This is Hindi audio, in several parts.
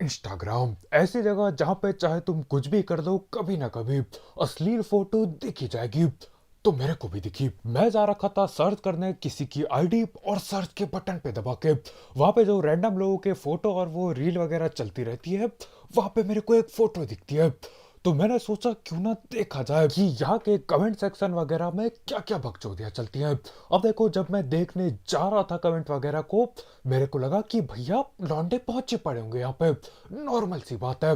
इंस्टाग्राम ऐसी जगह जहां पे चाहे तुम कुछ भी कर दो, कभी ना कभी अश्लील फोटो दिखी जाएगी। तो मेरे को भी दिखी। मैं जा रखा था सर्च करने किसी की आईडी और सर्च के बटन पे दबा के वहां पे जो रैंडम लोगों के फोटो और वो रील वगैरह चलती रहती है, वहां पे मेरे को एक फोटो दिखती है। तो मैंने सोचा क्यों ना देखा जाए कि यहाँ के कमेंट सेक्शन वगैरह में क्या क्या बकचोदियां चलती हैं। अब देखो, जब मैं देखने जा रहा था कमेंट वगैरह को, मेरे को लगा कि भैया लौंडे पहुंचे पड़े होंगे यहाँ पे, नॉर्मल सी बात है।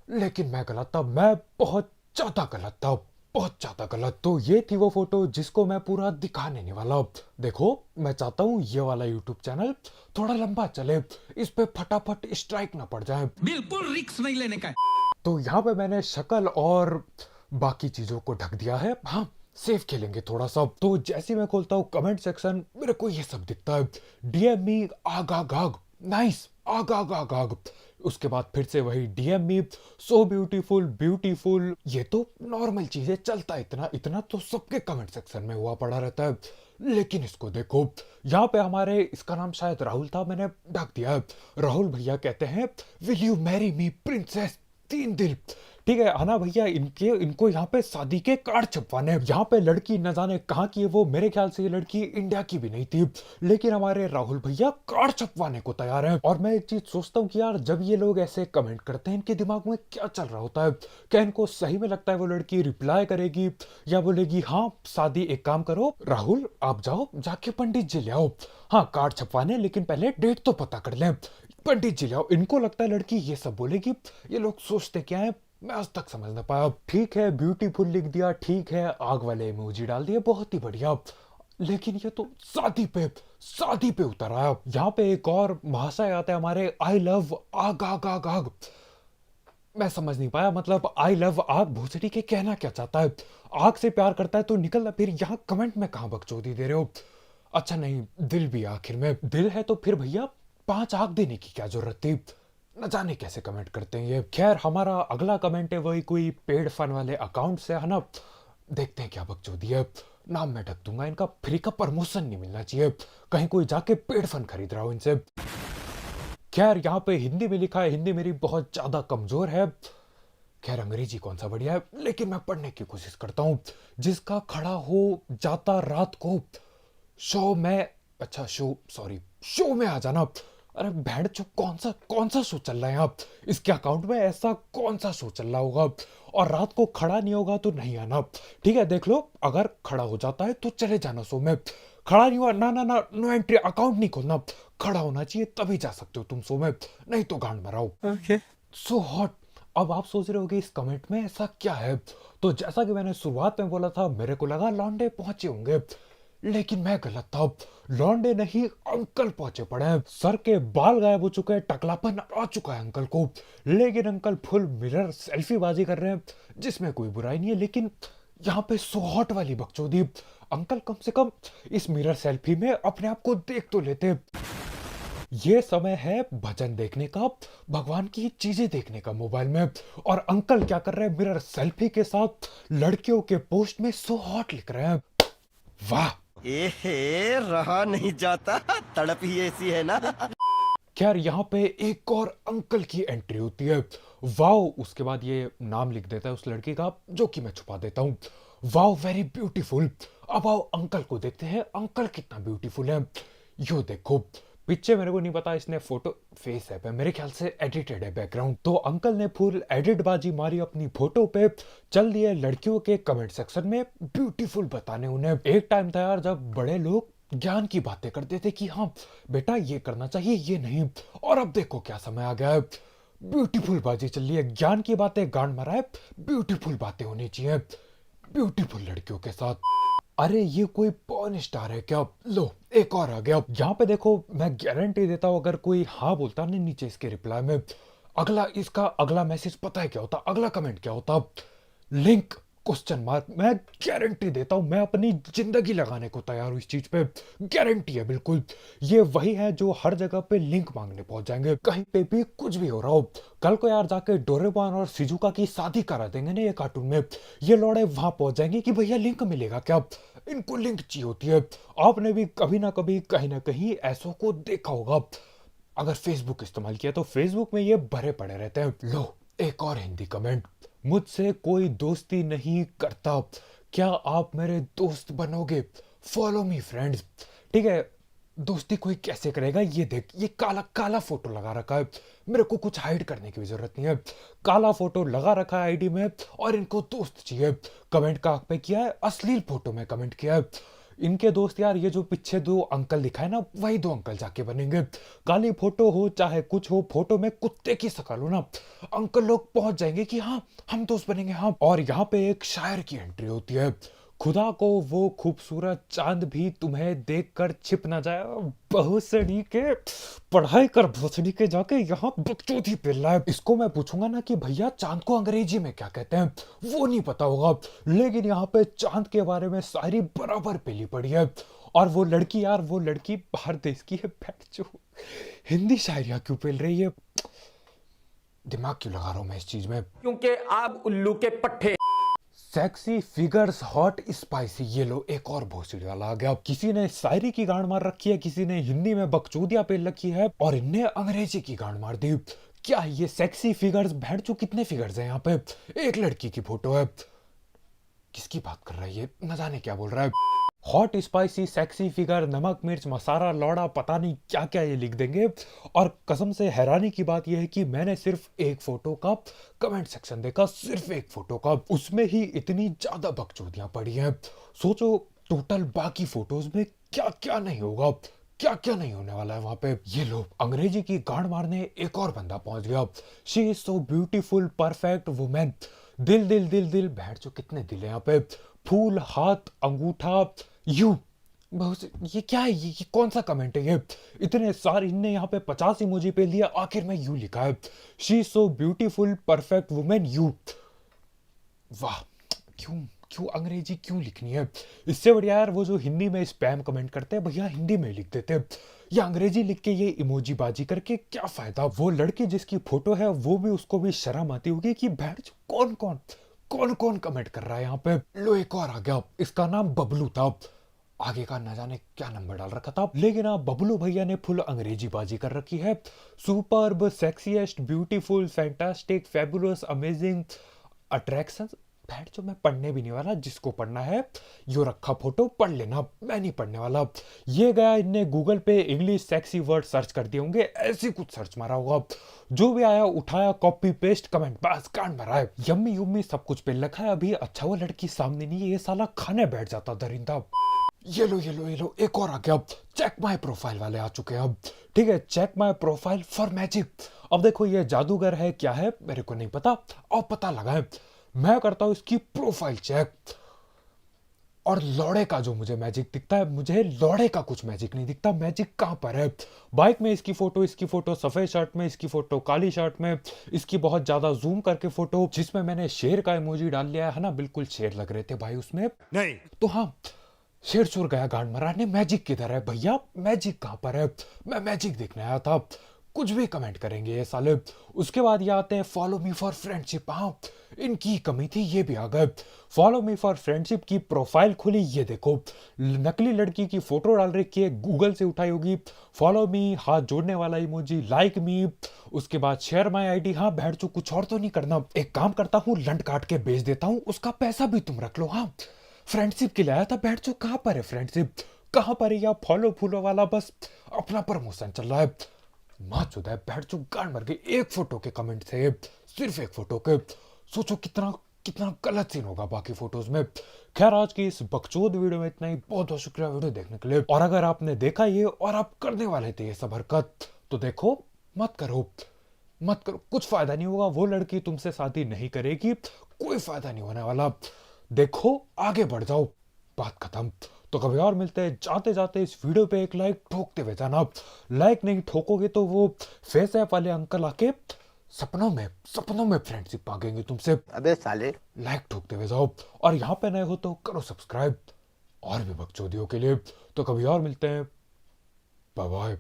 लेकिन मैं गलत था, मैं बहुत ज्यादा गलत था, बहुत ज्यादा गलत। तो ये थी वो फोटो जिसको मैं पूरा दिखाने नहीं वाला। देखो, मैं चाहता हूँ ये वाला यूट्यूब चैनल थोड़ा लंबा चले, इस पे फटाफट स्ट्राइक ना पड़ जाए। बिल्कुल रिक्स नहीं लेने का है। तो यहाँ पे मैंने शक्ल और बाकी चीजों को ढक दिया है। हाँ, सेफ खेलेंगे थोड़ा सा। तो जैसे ही मैं खोलता हूँ कमेंट सेक्शन, मेरे को ये सब दिखता है। डीएम मी आग आग आग, नाइस, आग आग आग आग। उसके बाद फिर से वही DM me, so beautiful beautiful. ये तो नॉर्मल चीज है, चलता है, इतना इतना तो सबके कमेंट सेक्शन में हुआ पड़ा रहता है। लेकिन इसको देखो, यहाँ पे हमारे, इसका नाम शायद राहुल था, मैंने ढक दिया है। राहुल भैया कहते हैं, will you marry me princess, 3 दिल। ठीक है आना भैया, इनके इनको यहाँ पे शादी के कार्ड छपवाने हैं। यहाँ पे लड़की न जाने कहाँ की है, वो मेरे ख्याल से ये लड़की इंडिया की भी नहीं थी, लेकिन हमारे राहुल भैया कार्ड छपवाने को तैयार हैं। और मैं एक चीज सोचता हूँ कि यार, जब ये लोग ऐसे कमेंट करते हैं, इनके दिमाग में क्या चल रहा होता है? क्या इनको सही में लगता है वो लड़की रिप्लाई करेगी या बोलेगी हाँ शादी, एक काम करो राहुल आप जाओ जाके पंडित जी ले आओ, हाँ कार्ड छपवाने, लेकिन पहले डेट तो पता कर लें, पंडित जी लाओ। इनको लगता है लड़की ये सब बोलेगी। ये लोग सोचते क्या है, मैं आज तक समझ ना पाया। ठीक है ब्यूटीफुल लिख दिया, ठीक है आग वाले इमोजी डाल दिए, बहुत ही बढ़िया। लेकिन ये तो शादी पे उतर आया। यहाँ पे एक और महाशय आता है हमारे, आई लव आग आग आग आग। मैं समझ नहीं पाया, मतलब आई लव आग भोसड़ी के कहना क्या चाहता है? आग से प्यार करता है तो निकलना, फिर यहाँ कमेंट में कहाँ बकचोदी दे रहे हो? अच्छा नहीं, दिल भी आखिर में दिल है तो फिर भैया 5 आग देने की क्या जरूरत थी? न जाने कैसे कमेंट करते हैं ये। खैर, हमारा अगला कमेंट है वही कोई पेड फन वाले अकाउंट से, है ना। देखते हैं क्या बकचोदी है। नाम मैं ढक दूंगा इनका, फ्री का प्रमोशन नहीं मिलना चाहिए, कहीं कोई जाके पेड फन खरीद रहा हो इनसे। खैर, यहाँ पे हिंदी में लिखा है, हिंदी मेरी बहुत ज्यादा कमजोर है। खैर, अंग्रेजी कौन सा बढ़िया है, लेकिन मैं पढ़ने की कोशिश करता हूँ। जिसका खड़ा हो जाता रात को शो में, अच्छा शो, सॉरी, शो में आ जाना। अरे बैंड जो कौन सा शो चल रहा है यहाँ? इसके अकाउंट में ऐसा कौन सा शो चल रहा होगा? और रात को खड़ा नहीं होगा तो नहीं आना। ठीक है देख लो, अगर खड़ा हो जाता है तो चले जाना शो में। खड़ा नहीं हुआ, ना ना ना, नो एंट्री, अकाउंट नहीं खोलना। खड़ा होना चाहिए तभी जा सकते हो तुम शो में, नहीं तो गांड मराओ। ओके। So hot. अब आप सोच रहे होगे इस कमेंट में ऐसा क्या है? तो जैसा कि मैंने शुरुआत में बोला था, मेरे को लगा लौंडे पहुंचे होंगे, लेकिन मैं गलत था। लौंडे नहीं, अंकल पहुंचे पड़े हैं। सर के बाल गायब हो चुके हैं, टकलापन आ चुका है अंकल को, लेकिन अंकल फुल मिरर सेल्फी बाजी कर रहे हैं, जिसमें कोई बुराई नहीं है। लेकिन यहाँ पे सो हॉट वाली बकचोदी, अंकल कम से कम इस मिरर सेल्फी में अपने आप को देख तो लेते। ये समय है भजन देखने का, भगवान की चीजें देखने का मोबाइल में, और अंकल क्या कर रहे हैं, मिरर सेल्फी के साथ लड़कियों के पोस्ट में सो हॉट लिख रहे हैं। वाह। एहे, रहा नहीं जाता, तड़प ही ऐसी है ना। खैर, यहाँ पे एक और अंकल की एंट्री होती है। वाओ, उसके बाद ये नाम लिख देता है उस लड़की का, जो कि मैं छुपा देता हूँ। Wow very beautiful. अब आओ अंकल को देखते हैं, अंकल कितना ब्यूटीफुल है। यो देखो पीछे, मेरे को नहीं पता इसने फोटो, फेस है मेरे ख्याल से एडिटेड है बैकग्राउंड। तो अंकल ने फुल एडिट बाजी मारी अपनी फोटो पे, चल दिए लड़कियों के कमेंट सेक्शन में ब्यूटीफुल बताने उन्हें। एक टाइम था यार जब बड़े लोग ज्ञान की बातें करते थे कि हाँ बेटा ये करना चाहिए, ये नहीं। और अब देखो क्या समय आ गया है, ब्यूटीफुल बाजी चल रही है, ज्ञान की बातें गांड मारा है, ब्यूटीफुल बातें होनी चाहिए ब्यूटीफुल लड़कियों के साथ। अरे ये कोई पॉर्न स्टार है क्या? लो एक और आ गया। यहाँ पे देखो, मैं गारंटी देता हूँ अगर कोई हाँ बोलता ना नीचे इसके रिप्लाई में, अगला इसका अगला मैसेज पता है क्या होता, अगला कमेंट क्या होता? Link question mark. मैं गारंटी देता हूं, मैं अपनी जिंदगी लगाने को तैयार हूं इस चीज पे, गारंटी है बिल्कुल। ये वही है जो हर जगह पे लिंक मांगने पहुंच जाएंगे, कहीं पे भी कुछ भी हो रहा हो। कल को यार जाके डोरेमोन और शिजुका की शादी करा देंगे ना ये कार्टून में, ये लौड़े वहां पहुंच जाएंगे कि भैया लिंक मिलेगा क्या? इनको लिंक चाहिए होती है। आपने भी कभी ना कभी कहीं ना कहीं ऐसों को देखा होगा। अगर फेसबुक इस्तेमाल किया तो फेसबुक में ये भरे पड़े रहते हैं। लो एक और हिंदी कमेंट, मुझसे कोई दोस्ती नहीं करता, क्या आप मेरे दोस्त बनोगे, फॉलो मी फ्रेंड्स। ठीक है, दोस्ती कोई कैसे करेगा, ये देख ये काला काला फोटो लगा रखा है, मेरे को कुछ हाइड करने की भी जरूरत नहीं है, काला फोटो लगा रखा है आईडी में और इनको दोस्त चाहिए। कमेंट का हक पे किया है, अश्लील फोटो में कमेंट किया है। इनके दोस्त यार ये जो पीछे दो अंकल दिखाए ना, वही दो अंकल जाके बनेंगे। काली फोटो हो चाहे कुछ हो, फोटो में कुत्ते की शक्ल हो ना, अंकल लोग पहुंच जाएंगे कि हाँ हम दोस्त बनेंगे। हाँ, और यहाँ पे एक शायर की एंट्री होती है, खुदा को वो खूबसूरत चांद भी तुम्हें देखकर छिप ना जाए। भोसड़ी के पढ़ाई कर, भोसड़ी के जाके यहाँ बकचोदी पे लाए। इसको मैं पूछूंगा ना कि भैया चांद को अंग्रेजी में क्या कहते हैं, वो नहीं पता होगा, लेकिन यहाँ पे चांद के बारे में सारी बराबर पेली पड़ी है। और वो लड़की यार, वो लड़की बाहर देश की है, बैठ जो हिंदी शायरियां क्यों पेल रही है, दिमाग क्यों लगा रहा हूं मैं इस चीज में। क्योंकि आप उल्लू के पट्टे। सेक्सी फिगर्स हॉट स्पाइसी, ये लो एक और भोसड़ी वाला आ गया। किसी ने शायरी की गांड मार रखी है, किसी ने हिंदी में बकचोदिया पेल रखी है और इनने अंग्रेजी की गांड मार दी। क्या ये सेक्सी फिगर्स, भेड़ चो कितने फिगर्स हैं यहाँ पे, एक लड़की की फोटो है, किसकी बात कर रहा है ये, न जाने क्या बोल रहा है। हॉट स्पाइसी सेक्सी फिगर, नमक मिर्च मसाला लौड़ा, पता नहीं क्या क्या ये लिख देंगे। और कसम से हैरानी की बात यह है कि मैंने सिर्फ एक फोटो का कमेंट सेक्शन देखा, सिर्फ एक फोटो का, उसमें ही इतनी ज्यादा बकचोदियां पड़ी हैं। सोचो टोटल बाकी फोटोज में क्या क्या नहीं होगा, क्या क्या नहीं होने वाला है वहां पे। ये लोग अंग्रेजी की गांड मारने एक और बंदा पहुंच गया, she is so beautiful perfect women, दिल दिल दिल दिल, बैठ जो कितने दिल है यहाँ पे, फूल हाथ अंगूठा यू। ये क्या है, ये कौन सा कमेंट है ये, इतने सारे, इनने यहाँ पे 50 इमोजी पे लिया, आखिर में यू लिखा है, she so beautiful perfect women you. वाह, क्यों क्यों अंग्रेजी क्यों लिखनी है, इससे बढ़िया यार वो जो हिंदी में स्पैम कमेंट करते हैं भैया हिंदी में लिख देते हैं, या अंग्रेजी लिख के ये इमोजी बाजी करके क्या फायदा। वो लड़की जिसकी फोटो है वो भी, उसको भी शर्म आती होगी कि बैठ कौन कौन कौन कौन कमेंट कर रहा है यहाँ पे। लो एक और आ गया, इसका नाम बबलू था, आगे का न जाने क्या नंबर डाल रखा था, लेकिन आप बबलू भैया ने फुल अंग्रेजी बाजी कर रखी है। Superb, sexiest, beautiful, fantastic, fabulous, amazing, attraction, बैठ जो मैं पढ़ने भी नहीं वाला, जिसको पढ़ना है यो रखा फोटो पढ़ लेना, मैं नहीं पढ़ने वाला। ये गया, इनने गूगल पे इंग्लिश सेक्सी वर्ड सर्च कर दिए होंगे, ऐसे कुछ सर्च मारा होगा, जो भी आया उठाया कॉपी पेस्ट कमेंट, बस कांड भरा है, यम्मी युम्मी सब कुछ पे लिखा है। अभी अच्छा वो लड़की सामने नहीं है, ये साला खाने बैठ जाता दरिंदा। ये लो ये लो ये लो एक और आ गया, चेक माय प्रोफाइल वाले आ चुके हैं अब। ठीक है, check my profile for magic. अब देखो ये जादूगर है क्या है मेरे को नहीं पता, और पता लगा है, मैं करता हूं इसकी प्रोफाइल चेक, और लौड़े का जो मुझे मैजिक दिखता है, मुझे लौड़े का कुछ मैजिक नहीं दिखता। मैजिक कहां पर है, बाइक में इसकी फोटो सफेद शर्ट में, इसकी फोटो काली शर्ट में, इसकी बहुत ज्यादा जूम करके फोटो जिसमें मैंने शेर का इमोजी डाल लिया है ना, बिल्कुल शेर लग रहे थे भाई उसमें, नहीं तो हाँ शेर चोर गया गांड मराने। मैजिक किधर है भैया, मैजिक कहां पर है, मैं मैजिक देखने आया था। कुछ भी कमेंट करेंगे ये साले। उसके बाद ये आते हैं फॉलो मी फॉर फ्रेंडशिप, हाँ इनकी कमी थी, ये भी आ गए। फॉलो मी फॉर फ्रेंडशिप की प्रोफाइल खुली, ये देखो नकली लड़की की फोटो डाल रखी है, गूगल से उठाई होगी, फॉलो मी हाथ जोड़ने वाला इमोजी, लाइक मी, उसके बाद शेयर माय आईडी। हाँ बैठ चो, कुछ और तो नहीं करना, एक काम करता हूँ लंट काट के बेच देता हूँ, उसका पैसा भी तुम रख लो। हाँ फ्रेंडशिप के लिए आया था, बैठ चो कहाँ पर है फ्रेंडशिप, कहाँ पर है, या फॉलो फूलो वाला बस अपना प्रमोशन चल रहा है। माँ चुदा है, बैठ चो गांड मर गई, एक फोटो के कमेंट थे, सिर्फ एक फोटो के, सोचो कितना कितना गलत सीन होगा बाकी फोटोज में। खैर आज की इस बकचोद वीडियो में इतना ही, बहुत बहुत शुक्रिया वीडियो देखने के लिए। और अगर आपने देखा ये और आप करने वाले थे ये सब हरकत, तो देखो मत करो मत करो, कुछ फायदा नहीं होगा, वो लड़की तुमसे शादी नहीं करेगी, कोई फायदा नहीं होने वाला। देखो आगे बढ़ जाओ, बात खत्म। तो कभी और मिलते हैं, जाते जाते इस वीडियो पे एक लाइक ठोकते हुए जाना, लाइक नहीं ठोकोगे तो वो फेस ऐप वाले अंकल आके सपनों में फ्रेंडशिप मांगेंगे तुमसे। अबे साले, लाइक ठोकते हुए जाओ, और यहाँ पे नए हो तो करो सब्सक्राइब, और भी बकचोदियों के लिए। तो कभी और मिलते हैं, बाय बाय।